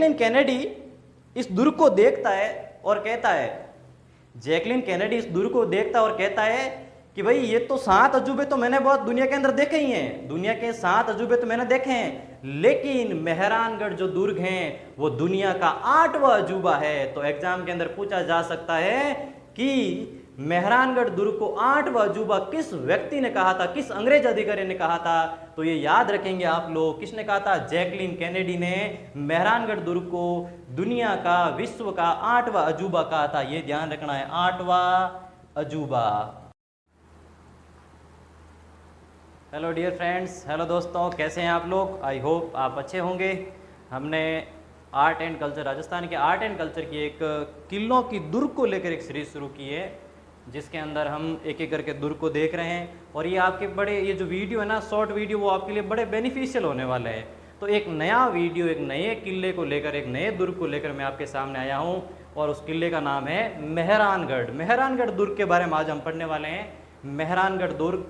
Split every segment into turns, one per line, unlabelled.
Jacqueline Kennedy इस दुर्ग को देखता है और कहता है, जैकलिन कैनेडी इस दुर्ग को देखता है और कहता है कि भाई ये तो 7 अजूबे तो मैंने बहुत दुनिया के अंदर देखे ही हैं, दुनिया के 7 अजूबे तो मैंने देखे हैं, लेकिन मेहरानगढ़ जो दुर्ग हैं वो दुनिया का 8वां अजूबा है। तो एग्जाम के अंदर पूछा जा सकता है कि मेहरानगढ़ दुर्ग को 8वां अजूबा किस व्यक्ति ने कहा था, किस अंग्रेज अधिकारी ने कहा था। तो ये याद रखेंगे आप लोग, किसने कहा था, जैकलिन कैनेडी ने मेहरानगढ़ दुर्ग को दुनिया का, विश्व का 8वां अजूबा कहा था। ये ध्यान रखना है, 8वां अजूबा। हेलो डियर फ्रेंड्स, हेलो दोस्तों, कैसे हैं आप लोग। आई होप आप अच्छे होंगे। हमने आर्ट एंड कल्चर, राजस्थान के आर्ट एंड कल्चर की एक किलों की दुर्ग को लेकर एक सीरीज शुरू की है, जिसके अंदर हम एक एक करके दुर्ग को देख रहे हैं। और ये आपके बड़े, ये जो वीडियो है ना, शॉर्ट वीडियो, वो आपके लिए बड़े बेनिफिशियल होने वाले हैं। तो एक नया वीडियो, एक नए किले को लेकर, एक नए दुर्ग को लेकर मैं आपके सामने आया हूँ, और उस किले का नाम है मेहरानगढ़। मेहरानगढ़ दुर्ग के बारे में आज हम पढ़ने वाले हैं। मेहरानगढ़ दुर्ग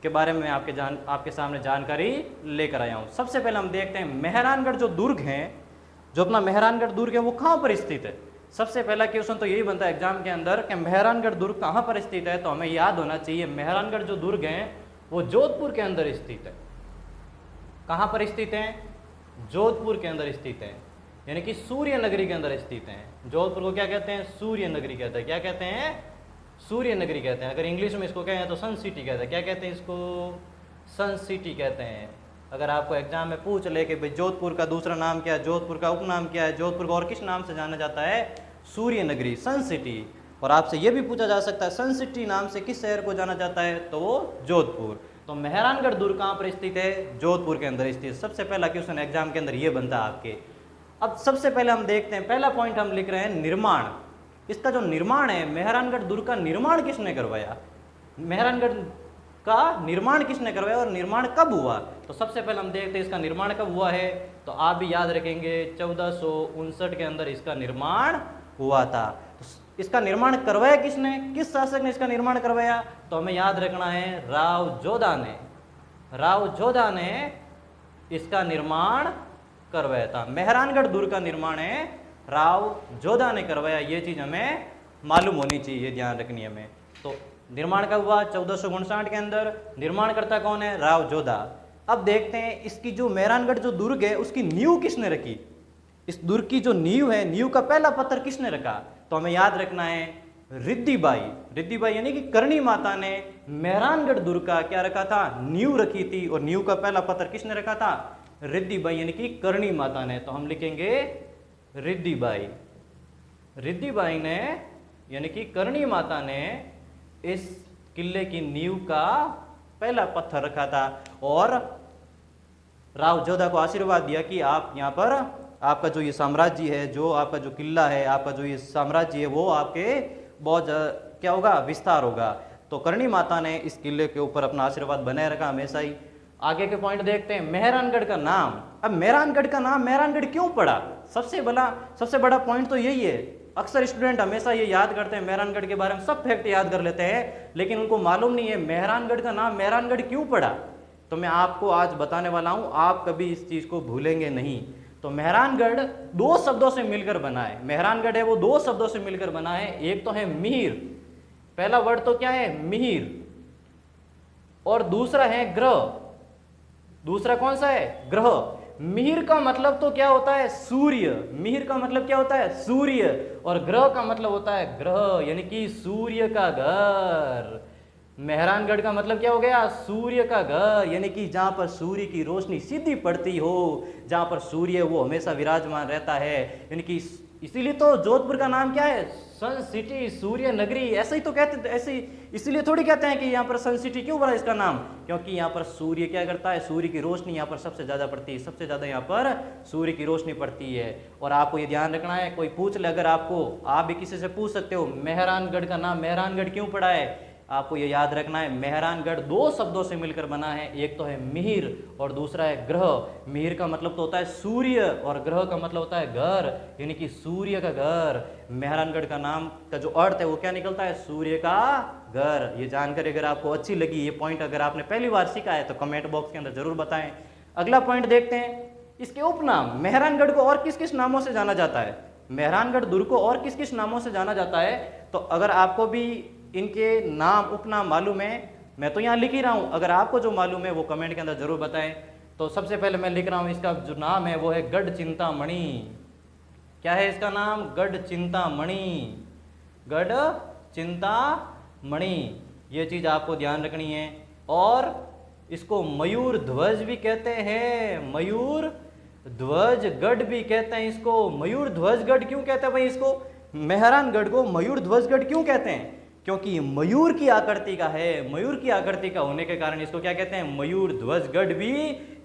के बारे में आपके सामने जानकारी लेकर आया हूँ। सबसे पहले हम देखते हैं मेहरानगढ़ जो दुर्ग है, जो अपना मेहरानगढ़ दुर्ग है वो कहाँ पर स्थित है। सबसे पहला क्वेश्चन तो यही बनता है एग्जाम के अंदर कि मेहरानगढ़ दुर्ग कहाँ पर स्थित है। तो हमें याद होना चाहिए मेहरानगढ़ जो दुर्ग है वो जोधपुर के अंदर स्थित है। कहाँ पर स्थित है, जोधपुर के अंदर स्थित है, यानी कि सूर्य नगरी के अंदर स्थित है। जोधपुर को क्या कहते हैं, सूर्य नगरी कहते हैं। क्या कहते हैं, सूर्य नगरी कहते हैं। अगर इंग्लिश में इसको कहें तो सन सिटी कहते हैं। क्या कहते हैं इसको, सन सिटी कहते हैं। अगर आपको एग्जाम में पूछ ले कि भाई जोधपुर का दूसरा नाम क्या है, जोधपुर का उपनाम क्या है, जोधपुर को और किस नाम से जाना जाता है, सूर्य नगरी, सन सिटी। और आपसे यह भी पूछा जा सकता है सन सिटी नाम से किस शहर को जाना जाता है, तो वो जोधपुर। तो मेहरानगढ़ दुर्ग कहाँ पर स्थित है, जोधपुर के अंदर स्थित। सबसे पहला क्वेश्चन एग्जाम के अंदर ये बनता है आपके। अब सबसे पहले हम देखते हैं, पहला पॉइंट हम लिख रहे हैं निर्माण। इसका जो निर्माण है, मेहरानगढ़ दुर्ग का निर्माण किसने करवाया, मेहरानगढ़ का निर्माण किसने करवाया और निर्माण कब हुआ। तो सबसे पहले हम देखते हैं इसका निर्माण कब हुआ है। तो आप भी याद रखेंगे 1459 के अंदर इसका निर्माण हुआ था। तो इसका निर्माण करवाया किसने, किस शासक ने इसका निर्माण करवाया। तो हमें याद रखना है राव जोधा ने, राव जोधा ने इसका निर्माण करवाया था। मेहरानगढ़ दुर्ग का निर्माण है राव जोधा ने करवाया। ये चीज हमें मालूम होनी चाहिए, ध्यान रखनी है हमें। तो निर्माण कब हुआ, 1459 के अंदर। निर्माणकर्ता कौन है, राव जोधा। अब देखते हैं इसकी जो मेहरानगढ़ जो दुर्ग है उसकी नींव किसने रखी। इस दुर्ग की जो नींव है, नींव का पहला पत्थर किसने रखा। तो हमें याद रखना है रिद्धिबाई। रिद्धिबाई यानी कि करणी माता ने मेहरानगढ़ दुर्ग का क्या रखा था, नींव रखी थी। और नींव का पहला पत्थर किसने रखा था, रिद्धिबाई यानी कि करणी माता ने। तो हम लिखेंगे रिद्धिबाई। रिद्धिबाई ने यानी कि करणी माता ने इस किले की नींव का पहला पत्थर रखा था और राव जोधा को आशीर्वाद दिया कि आप यहाँ पर, आपका जो ये साम्राज्य है, जो आपका जो किला है, आपका जो ये साम्राज्य है, वो आपके बहुत क्या होगा, विस्तार होगा। तो करणी माता ने इस किले के ऊपर अपना आशीर्वाद बनाए रखा हमेशा ही। आगे के पॉइंट देखते हैं, मेहरानगढ़ का नाम। अब मेहरानगढ़ का नाम मेहरानगढ़ क्यों पड़ा, सबसे बड़ा पॉइंट तो यही है। अक्सर स्टूडेंट हमेशा ये याद करते हैं, मेहरानगढ़ के बारे में सब फैक्ट याद कर लेते हैं, लेकिन उनको मालूम नहीं है मेहरानगढ़ का नाम मेहरानगढ़ क्यों पड़ा। तो मैं आपको आज बताने वाला हूं, आप कभी इस चीज को भूलेंगे नहीं। तो मेहरानगढ़ 2 शब्दों से मिलकर बना है। मेहरानगढ़ है वो 2 शब्दों से मिलकर बना है। एक तो है मिहिर, पहला वर्ड तो क्या है, मिहिर, और दूसरा है ग्रह। दूसरा कौन सा है, ग्रह। मिहिर का मतलब तो क्या होता है, सूर्य। मिहिर का मतलब क्या होता है, सूर्य। और ग्रह का मतलब होता है ग्रह, यानी कि सूर्य का घर। मेहरानगढ़ का मतलब क्या हो गया, सूर्य का घर, यानी कि जहां पर सूर्य की रोशनी सीधी पड़ती हो, जहां पर सूर्य वो हमेशा विराजमान रहता है। यानी कि इसीलिए तो जोधपुर का नाम क्या है, सन सिटी, सूर्य नगरी। ऐसे ही तो कहते, ऐसे इसीलिए थोड़ी कहते हैं कि यहाँ पर सन सिटी क्यों पड़ा इसका नाम, क्योंकि यहाँ पर सूर्य क्या करता है, सूर्य की रोशनी यहाँ पर सबसे ज्यादा पड़ती है, सबसे ज्यादा यहाँ पर सूर्य की रोशनी पड़ती है। और आपको ये ध्यान रखना है, कोई पूछ ले अगर आपको, आप भी किसी से पूछ सकते हो मेहरानगढ़ का नाम मेहरानगढ़ क्यों पड़ा है, आपको ये याद रखना है मेहरानगढ़ 2 शब्दों से मिलकर बना है। एक तो है मिहिर और दूसरा है ग्रह। मिहिर का मतलब तो होता है सूर्य और ग्रह का मतलब होता है घर, यानी कि सूर्य का घर। मेहरानगढ़ का नाम का जो अर्थ है वो क्या निकलता है, सूर्य का घर। ये जानकारी अगर आपको अच्छी लगी, ये पॉइंट अगर आपने पहली बार सीखा है तो कमेंट बॉक्स के अंदर जरूर बताएं। अगला पॉइंट देखते हैं, इसके उपनाम, मेहरानगढ़ को और किस किस नामों से जाना जाता है, मेहरानगढ़ दुर्ग को और किस किस नामों से जाना जाता है। तो अगर आपको भी इनके नाम उपनाम मालूम है, मैं तो यहाँ लिख ही रहा हूँ, अगर आपको जो मालूम है वो कमेंट के अंदर जरूर बताएं। तो सबसे पहले मैं लिख रहा हूँ, इसका जो नाम है वो है गढ़ चिंतामणि। क्या है इसका नाम? गढ़ चिंतामणि, गढ़ चिंतामणि, ये चीज आपको ध्यान रखनी है। और इसको मयूर ध्वज भी कहते हैं, मयूर ध्वज गढ़ भी कहते हैं इसको। मयूर ध्वज गढ़ क्यों कहते हैं भाई इसको? मेहरानगढ़ को मयूर ध्वज गढ़ क्यों कहते हैं? क्योंकि मयूर की आकृति का है, मयूर की आकृति का होने के कारण इसको क्या कहते हैं? मयूर ध्वज गढ़ भी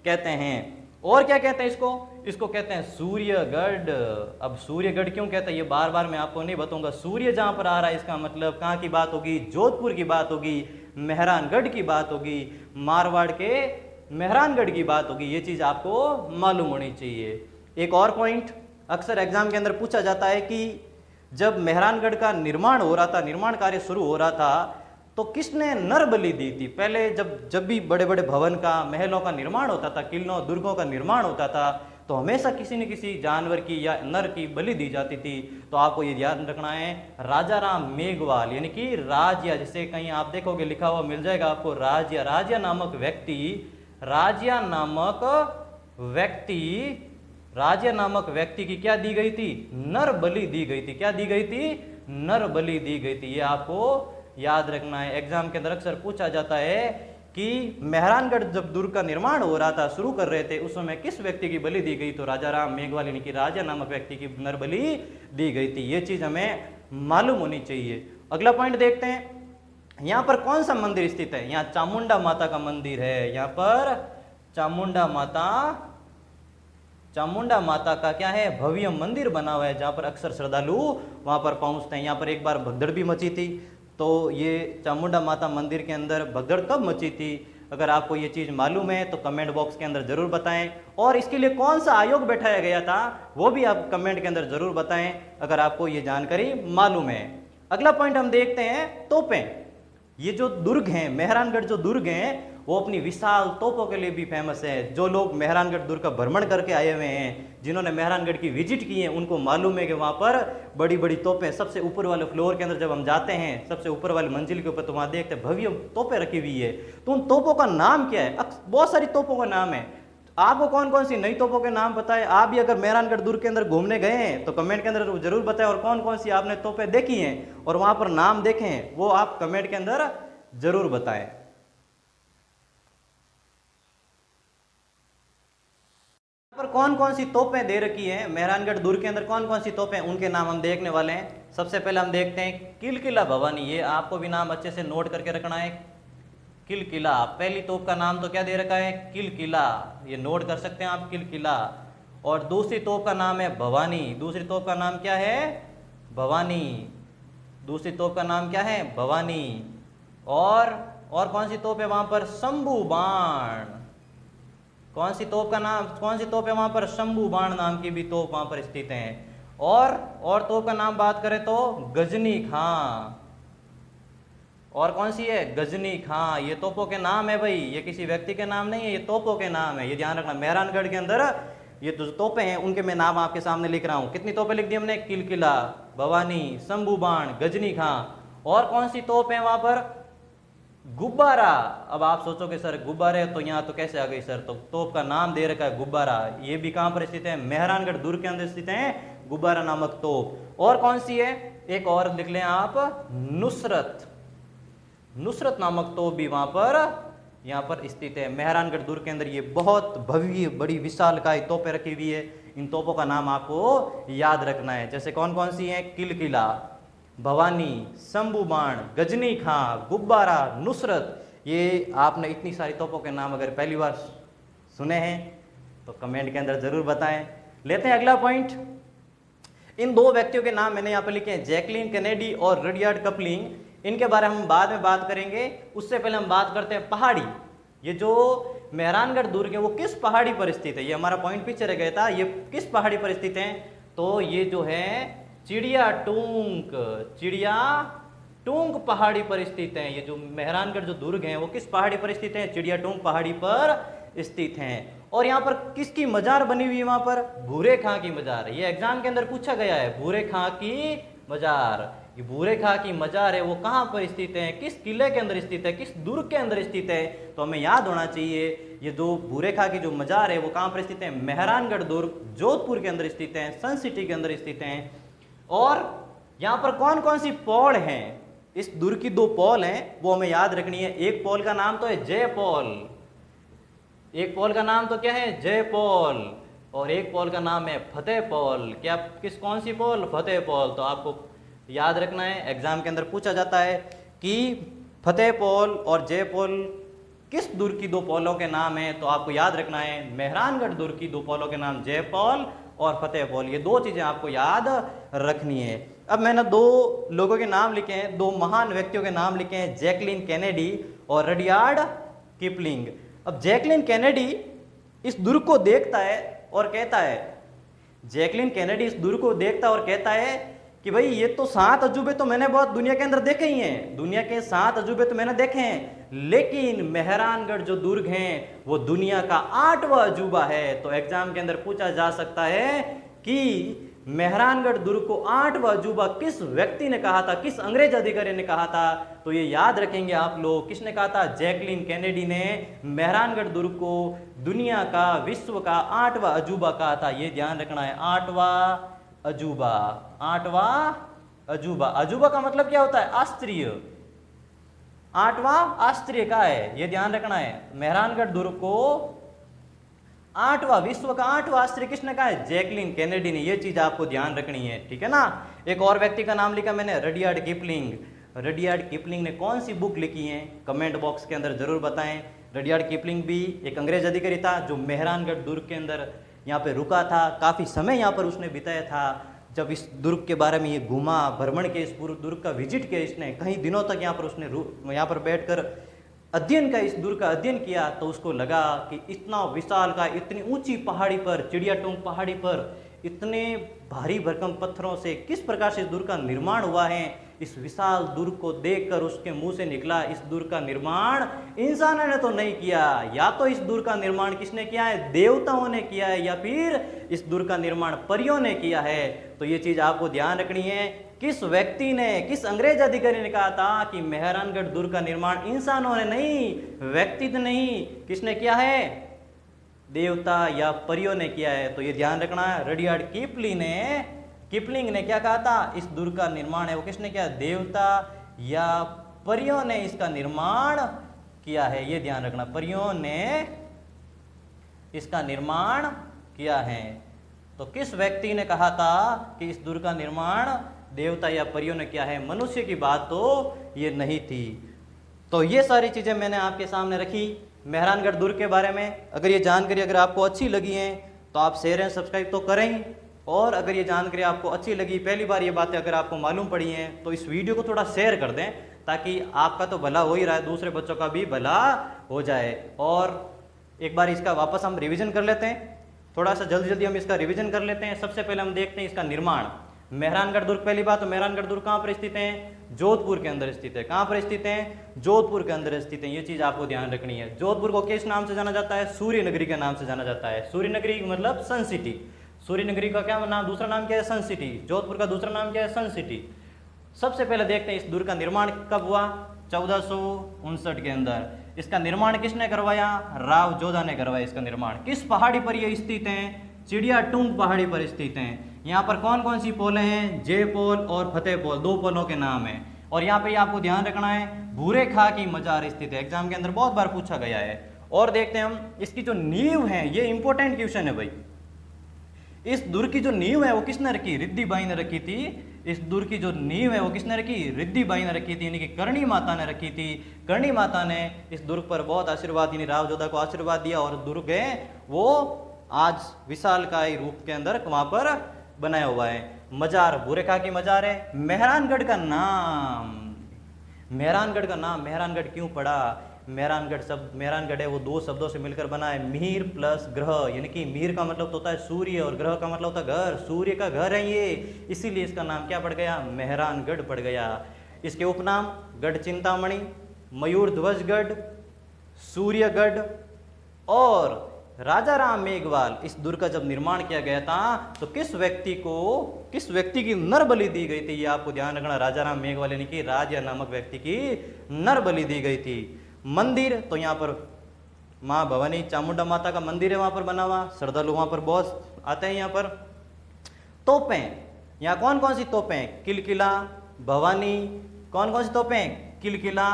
कहते हैं। और क्या कहते हैं इसको? इसको कहते हैं सूर्यगढ़। अब सूर्यगढ़ क्यों कहते हैं ये बार बार मैं आपको नहीं बताऊंगा। सूर्य जहां पर आ रहा है इसका मतलब कहाँ की बात होगी? जोधपुर की बात होगी, मेहरानगढ़ की बात होगी, मारवाड़ के मेहरानगढ़ की बात होगी। ये चीज आपको मालूम होनी चाहिए। एक और पॉइंट अक्सर एग्जाम के अंदर पूछा जाता है कि जब मेहरानगढ़ का निर्माण हो रहा था, निर्माण कार्य शुरू हो रहा था, तो किसने नर बलि दी थी? पहले जब भी बड़े बड़े भवन का, महलों का निर्माण होता था, किलों दुर्गों का निर्माण होता था, तो हमेशा किसी न किसी जानवर की या नर की बलि दी जाती थी। तो आपको ये ध्यान रखना है, राजा राम मेघवाल यानी कि राजिया, जिसे कहीं आप देखोगे लिखा हुआ मिल जाएगा आपको राजिया, राजिया नामक व्यक्ति, राजिया नामक व्यक्ति, राजिया नामक व्यक्ति की क्या दी गई थी? नर बलि दी गई थी। क्या दी गई थी? नर बलि दी गई थी। ये आपको याद रखना है। एग्जाम के अंदर अक्सर पूछा जाता है कि मेहरानगढ़ जब दुर्ग का निर्माण हो रहा था, शुरू कर रहे थे, उस समय किस व्यक्ति की बलि दी गई? तो राजा राम मेघवाल यानी कि राजा नामक व्यक्ति की नर बलि दी गई थी। ये चीज हमें मालूम होनी चाहिए। अगला पॉइंट देखते हैं, यहाँ पर कौन सा मंदिर स्थित है? यहाँ चामुंडा माता का मंदिर है। यहाँ पर चामुंडा माता का क्या है? भव्य मंदिर बना हुआ है, जहाँ पर अक्सर श्रद्धालु वहां पर पहुंचते हैं। यहाँ पर एक बार भगदड़ भी मची थी। तो ये चामुंडा माता मंदिर के अंदर भगदड़ कब मची थी? अगर आपको ये चीज़ मालूम है तो कमेंट बॉक्स के अंदर ज़रूर बताएं। और इसके लिए कौन सा आयोग बैठाया गया था वो भी आप कमेंट के अंदर ज़रूर बताएं, अगर आपको ये जानकारी मालूम है। अगला पॉइंट हम देखते हैं, तोपें। ये जो दुर्ग हैं, मेहरानगढ़ जो दुर्ग हैं, वो अपनी विशाल तोपों के लिए भी फेमस है। जो लोग मेहरानगढ़ दुर्ग का भ्रमण करके आए हुए हैं, जिन्होंने मेहरानगढ़ की विजिट की है, उनको मालूम है कि वहाँ पर बड़ी बड़ी तोपें, सबसे ऊपर वाले फ्लोर के अंदर जब हम जाते हैं, सबसे ऊपर वाली मंजिल के ऊपर, तो वहाँ देखते हैं भव्य तोपें रखी हुई है। तो उन तोपों का नाम क्या है? बहुत सारी तोपों का नाम है। आपको कौन कौन सी नई तोपों के नाम पता है? आप भी अगर मेहरानगढ़ दुर्ग के अंदर घूमने गए हैं तो कमेंट के अंदर जरूर बताएं, और कौन कौन सी आपने तोपें देखी हैं और वहाँ पर नाम देखे हैं वो आप कमेंट के अंदर जरूर बताएं। पर कौन कौन सी तोपें दे रखी हैं मेहरानगढ़ दुर्ग के अंदर, कौन कौन सी तोपें, उनके नाम हम देखने वाले हैं। सबसे पहले हम देखते हैं किलकिला भवानी। ये आपको भी नाम अच्छे से नोट करके रखना है, किलकिला। पहली तोप का नाम तो क्या दे रखा है? किलकिला, ये नोट कर सकते हैं आप, किलकिला। और दूसरी तोप का नाम है भवानी। दूसरी तोप का नाम क्या है? भवानी। दूसरी तोप का नाम क्या है? भवानी। और कौन सी तोप है वहां पर? शंभू बाण। कौन सी तोप का नाम, कौन सी तोप है वहां पर? शंभू बाण नाम की भी तोप वहां पर स्थित है। और तोप का नाम बात करें तो गजनी खां। और कौन सी है? गजनी खां। ये तोपों के नाम है भाई, ये किसी व्यक्ति के नाम नहीं है, ये तोपों के नाम है, ये ध्यान रखना। मेहरानगढ़ के अंदर ये जो तोपें हैं उनके मैं नाम आपके सामने लिख रहा हूं। कितनी तोपें लिख दी हमने? किलकिला, भवानी, शंभू बाण, गजनी खां। और कौन सी तोप है वहां पर? गुब्बारा। अब आप सोचोगे सर गुब्बारे तो यहाँ तो कैसे आ गई सर? तो तोप का नाम दे रखा है गुब्बारा। ये भी कहां पर स्थित है? मेहरानगढ़ दुर्ग के अंदर स्थित है गुब्बारा नामक तोप। और कौन सी है? एक और लिख लें आप, नुसरत। नुसरत नामक तोप भी वहां पर यहाँ पर स्थित है। मेहरानगढ़ दुर्ग के अंदर ये बहुत भव्य बड़ी विशालकाय तोपें रखी हुई है। इन तोपों का नाम आपको याद रखना है। जैसे कौन कौन सी है? किलकिला, भवानी, शंभू बाण, गजनी खां, गुब्बारा, नुसरत। ये आपने इतनी सारी तोपों के नाम अगर पहली बार सुने हैं तो कमेंट के अंदर जरूर बताएं। लेते हैं अगला पॉइंट। इन दो व्यक्तियों के नाम मैंने यहाँ पर लिखे हैं, जैकलिन कैनेडी और रडियार्ड कपलिंग। इनके बारे में हम बाद में बात करेंगे। उससे पहले हम बात करते हैं पहाड़ी। ये जो मेहरानगढ़ दुर्ग है वो किस पहाड़ी पर स्थित है? ये हमारा पॉइंट पीछे रह गया था। ये किस पहाड़ी पर स्थित है? तो ये जो है चिड़िया टूंक पहाड़ी पर स्थित है। ये जो मेहरानगढ़ जो दुर्ग है वो किस पहाड़ी पर स्थित है? चिड़िया टूंक पहाड़ी पर स्थित हैं। और यहाँ पर किसकी मजार बनी हुई है? वहां पर भूरे खां की मजार। ये एग्जाम के अंदर पूछा गया है, भूरे खां की मजार। ये भूरे खां की मजार है वो कहाँ पर स्थित है, किस किले के अंदर स्थित है, किस दुर्ग के अंदर स्थित है? तो हमें याद होना चाहिए ये जो भूरे खां की जो मजार है वो कहाँ पर स्थित है? मेहरानगढ़ दुर्ग, जोधपुर के अंदर स्थित है, सन सिटी के अंदर स्थित है। और यहाँ पर कौन कौन सी पौड़ हैं? इस दुर्ग की 2 पौल हैं, वो हमें याद रखनी है। एक पौल का नाम तो है जय पौल, एक पौल का नाम तो क्या है? जय पौल। और एक पौल का नाम है फतेह पौल। क्या कौन सी पौल? फतेह पौल। तो आपको याद रखना है, एग्जाम के अंदर पूछा जाता है कि फतेह पौल और जय पौल किस दुर्ग की 2 पौलों के नाम है? तो आपको याद रखना है मेहरानगढ़ दुर्ग की 2 पौलों के नाम जय पौल और फतेह पौल। ये 2 चीजें आपको याद रखनी है। अब मैंने 2 लोगों के नाम लिखे हैं, 2 महान व्यक्तियों के नाम लिखे हैं, जैकलिन कैनेडी और रडियार्ड किपलिंग। अब जैकलिन कैनेडी इस दुर्ग को देखता है और कहता है, जैकलिन कैनेडी इस दुर्ग को देखता है और कहता है कि भाई ये तो 7 अजूबे तो मैंने बहुत दुनिया के अंदर देखे ही हैं, दुनिया के 7 अजूबे तो मैंने देखे हैं, लेकिन मेहरानगढ़ जो दुर्ग हैं वो दुनिया का 8वां अजूबा है। तो एग्जाम के अंदर पूछा जा सकता है कि मेहरानगढ़ दुर्ग को 8वां अजूबा किस व्यक्ति ने कहा था, किस अंग्रेज अधिकारी ने कहा था? तो ये याद रखेंगे आप लोग, किसने कहा था? जैकलिन कैनेडी ने मेहरानगढ़ दुर्ग को दुनिया का, विश्व का 8वां अजूबा कहा था। ये ध्यान रखना है, 8वां अजूबा, 8वां अजूबा। अजूबा का मतलब क्या होता है? आश्चर्य। 8वां आश्चर्य का है, ये ध्यान रखना है। मेहरानगढ़ दुर्ग को 8वां, विश्व का 8वां आश्चर्य किसने कहा है? जैकलिन कैनेडी ने। ये चीज आपको ध्यान रखनी है, ठीक है ना। एक और व्यक्ति का नाम लिखा मैंने, रडियार्ड किपलिंग। रडियार्ड किपलिंग ने कौन सी बुक लिखी है? कमेंट बॉक्स के अंदर जरूर बताएं। रडियार्ड किपलिंग भी एक अंग्रेज अधिकारी था जो मेहरानगढ़ दुर्ग के अंदर यहाँ पे रुका था, काफी समय यहाँ पर उसने बिताया था। जब इस दुर्ग के बारे में ये घूमा, भ्रमण के, इस पूरे दुर्ग का विजिट किया इसने, कई दिनों तक यहाँ पर उसने यहाँ पर बैठकर अध्ययन का, इस दुर्ग का अध्ययन किया, तो उसको लगा कि इतना विशाल का, इतनी ऊंची पहाड़ी पर, चिड़ियाटोंग पहाड़ी पर इतने भारी भरकम पत्थरों से किस प्रकार से इस दुर्ग का निर्माण हुआ है। इस विशाल दुर्ग को देखकर उसके मुंह से निकला, इस दुर्ग का निर्माण इंसानों ने तो नहीं किया, या तो इस दुर्ग का निर्माण किसने किया है? देवताओं ने किया है, या फिर इस दुर्ग का निर्माण परियों ने किया है। तो ये चीज आपको ध्यान रखनी है, किस व्यक्ति ने, किस अंग्रेज अधिकारी ने कहा था कि मेहरानगढ़ दुर्ग का निर्माण इंसानों ने नहीं, व्यक्ति ने नहीं, किसने किया है? देवता या परियों ने किया है। तो ये ध्यान रखना है। रडियार्ड किपलिंग ने क्या कहा था? इस दुर्ग का निर्माण है वो किसने किया? देवता या परियों ने इसका निर्माण किया है। ये ध्यान रखना, परियों ने इसका निर्माण किया है। तो किस व्यक्ति ने कहा था कि इस दुर्ग का निर्माण देवता या परियों ने किया है? मनुष्य की बात तो ये नहीं थी। तो ये सारी चीजें मैंने आपके सामने रखी मेहरानगढ़ दुर्ग के बारे में। अगर ये जानकारी अगर आपको अच्छी लगी है तो आप शेयर एंड सब्सक्राइब तो करें, और अगर ये जानकारी आपको अच्छी लगी, पहली बार ये बातें अगर आपको मालूम पड़ी हैं, तो इस वीडियो को थोड़ा शेयर कर दें, ताकि आपका तो भला हो ही रहा है, दूसरे बच्चों का भी भला हो जाए। और एक बार इसका वापस हम रिविजन कर लेते हैं, थोड़ा सा जल्दी जल्दी हम इसका रिविजन कर लेते हैं। सबसे पहले हम देखते हैं इसका निर्माण। मेहरानगढ़ दुर्ग, पहली बात तो मेहरानगढ़ दुर्ग कहाँ पर स्थित है? जोधपुर के अंदर स्थित है। कहाँ पर स्थित है? जोधपुर के अंदर स्थित है। ये चीज आपको ध्यान रखनी है। जोधपुर को किस नाम से जाना जाता है? सूर्य नगरी के नाम से जाना जाता है। सूर्य नगरी मतलब सन सिटी। सूर्य नगरी का क्या नाम, दूसरा नाम क्या है? सन सिटी। जोधपुर का दूसरा नाम क्या है? सन सिटी। सबसे पहले देखते हैं इस दुर्ग का निर्माण कब हुआ? 1459 के अंदर। इसका निर्माण किसने करवाया? राव जोधा ने करवाया इसका निर्माण। किस पहाड़ी पर यह स्थित है? चिड़ियाटुंग पहाड़ी पर स्थित हैं। यहाँ पर कौन कौन सी पोलें हैं? जय पोल और फतेह पोल, 2 पोलों के नाम हैं। और यहाँ पे आपको ध्यान रखना है, भूरे खां की मजार स्थित है। एग्जाम के अंदर बहुत बार पूछा गया है। और देखते हैं हम इसकी जो नींव है, ये इंपॉर्टेंट क्वेश्चन है भाई। इस दुर्ग की जो नींव है वो किसने रखी? रिद्धि बाई ने रखी थी। इस दुर्ग की जो नींव है वो किसने रखी? रिद्धि बाई ने रखी थी, यानी कि करणी माता ने रखी थी। करणी माता ने इस दुर्ग पर बहुत आशीर्वाद, यानी राव जोधा को आशीर्वाद दिया, और दुर्ग है वो आज विशालकाय रूप के अंदर वहां पर बनाया हुआ है। मजार भूरे खां की मजार है। मेहरानगढ़ का नाम, मेहरानगढ़ का नाम मेहरानगढ़ क्यों पड़ा? मेहरानगढ़ शब्द, मेहरानगढ़ है वो 2 शब्दों से मिलकर बना है, मिहिर प्लस ग्रह, यानी कि मिहिर का मतलब तो होता है सूर्य और ग्रह का मतलब होता है घर। सूर्य का घर है ये, इसीलिए इसका नाम क्या पड़ गया? मेहरानगढ़ पड़ गया। इसके उपनाम गढ़ चिंतामणि, मयूर ध्वजगढ़, सूर्यगढ़ और राजा राम मेघवाल, इस दुर्ग का जब निर्माण किया गया था तो किस व्यक्ति की नर बलि दी गई थी, ये आपको ध्यान रखना। राजा राम मेघवाल यानी कि राजा नामक व्यक्ति की नर बलि दी गई थी। मंदिर तो यहाँ पर माँ भवानी चामुंडा माता का मंदिर है वहां पर बना हुआ, श्रद्धालु वहां पर बहुत आते हैं यहाँ पर। तोपें, यहाँ कौन कौन सी तोपें? किलकिला, भवानी। कौन कौन सी तोपें? किलकिला,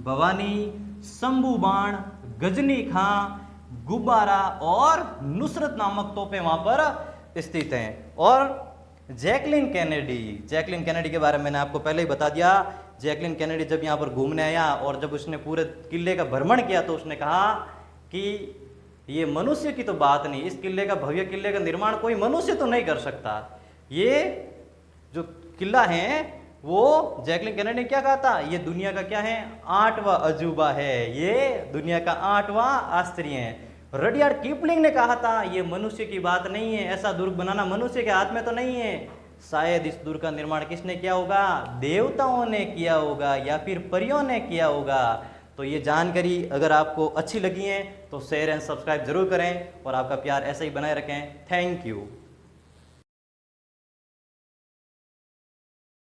भवानी, शंभू बाण, गजनी खां, गुब्बारा और नुसरत नामक तोपें वहां पर स्थित हैं। और जैकलिन कैनेडी के बारे में मैंने आपको पहले ही बता दिया। जैकलिन कैनेडी जब यहाँ पर घूमने आया और जब उसने पूरे किले का भ्रमण किया तो उसने कहा कि ये मनुष्य की तो बात नहीं, इस किले का, भव्य किले का निर्माण कोई मनुष्य तो नहीं कर सकता। ये जो किला है वो जैकलिन कैनेडी ने क्या कहा था? ये दुनिया का क्या है? 8वां अजूबा है, ये दुनिया का 8वां आश्चर्य है। रडियार्ड किपलिंग ने कहा था ये मनुष्य की बात नहीं है, ऐसा दुर्ग बनाना मनुष्य के हाथ में तो नहीं है। शायद इस दुर्ग का निर्माण किसने किया होगा? देवताओं ने किया होगा या फिर परियों ने किया होगा। तो ये जानकारी अगर आपको अच्छी लगी है तो शेयर एंड सब्सक्राइब जरूर करें और आपका प्यार ऐसे ही बनाए रखें। Thank you.